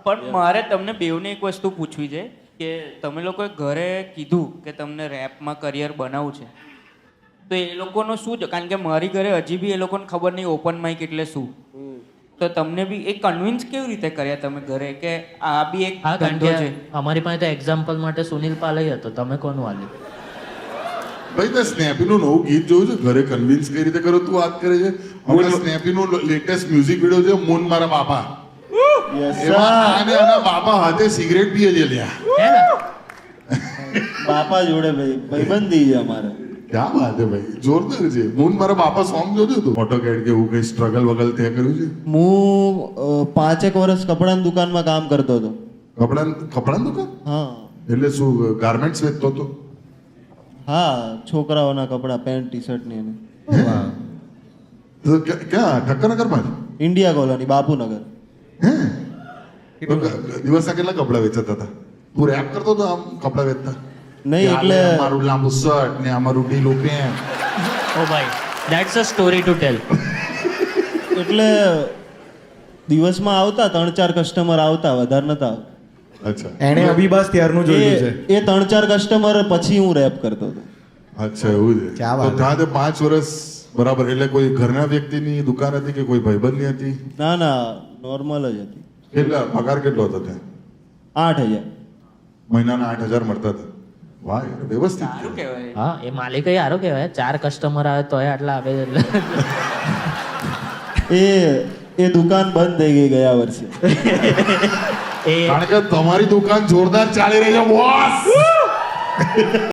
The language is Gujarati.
પણ મારે તમને બેવને એક વસ્તુ પૂછવી છે કે તમે લોકોએ ઘરે કીધું કે તમને રેપમાં કરિયર બનાવવું છે, તો એ લોકોનું શું છે? કારણ કે મારી ઘરે હજી બી એ લોકોને ખબર નહીં ઓપન માઇક એટલે શું. તો તમને બી એ કન્વિન્સ કેવી રીતે કર્યા તમે ઘરે કે આ બી એક ધંધો છે? અમારી પાસે તો એક્ઝામ્પલ માટે સુનિલ પાલય હતો, તમે કોનું આલ્યું? ભાઈ તે સ્નેપીનું નવું ગીત જોયું છે? ઘરે કન્વિન્સ કઈ રીતે કરો તું વાત કરે છે? હમણાં સ્નેપીનું લેટેસ્ટ મ્યુઝિક વિડીયો છે મૂન મારા બાપા. એમાં આને આના બાપા હાથે સિગરેટ પીએ છે લ્યા. બાપા જોડે ભાઈબંધી છે અમારે. ક્યાં વાત હે ભાઈ, જોરદાર છે. મૂન મારા બાપા સોંગ જોયું તું? ઓટોકેડ કે એવું કઈ સ્ટ્રગલ વગલ તે કર્યું છે? હું 5 વર્ષ કપડાની દુકાનમાં કામ કરતો હતો. કપડાની દુકાન? હા. એટલે શું ગાર્મેન્ટ્સ વેચતો હતો? હા, છોકરાઓના કપડા, પેન્ટ ટી શર્ટ ને એને. તો ક્યાં ઠક્કરનગરમાં જ? India colony, Bapunagar. હે? તો દિવસના કેટલા કપડા વેચતા હતા? તું રેપ કરતો હતો આમ કપડા વેચતા? નહીં એટલે મારું લાંબુ શર્ટ ને અમારું ઢીલું પેન્ટ. ઓ ભાઈ, that's a story to tell. એટલે દિવસમાં આવતા 3-4 કસ્ટમર આવતા, વધારે નતા. અચ્છા. એણે અભિબાસ ત્યારનું જોયું છે. એ 3-4 કસ્ટમર પછી હું રેપ કરતો હતો. અચ્છા, એવું છે. ક્યાં તો વાત. ત્યાં તે 5 વર્ષ બરાબર. એટલે કોઈ ઘરના વ્યક્તિની દુકાન હતી કે કોઈ ભાઈબંધની હતી? ના ના, નોર્મલ જ હતી. કેટલા પગાર કેટલો હતો ત્યાં? 8,000. મહિનાના 8,000 મળતા હતા. વાહ યાર, વ્યવસ્થિત. સારું કહેવાય. હા, એ માલિક સારો કહેવાય. 4 કસ્ટમર આવે તોય આટલા આપે છે એટલે. એ દુકાન બંધ થઈ ગઈ ગયા વર્ષે. એ કારણ કે તમારી દુકાન જોરદાર ચાલી રહી છે બોસ.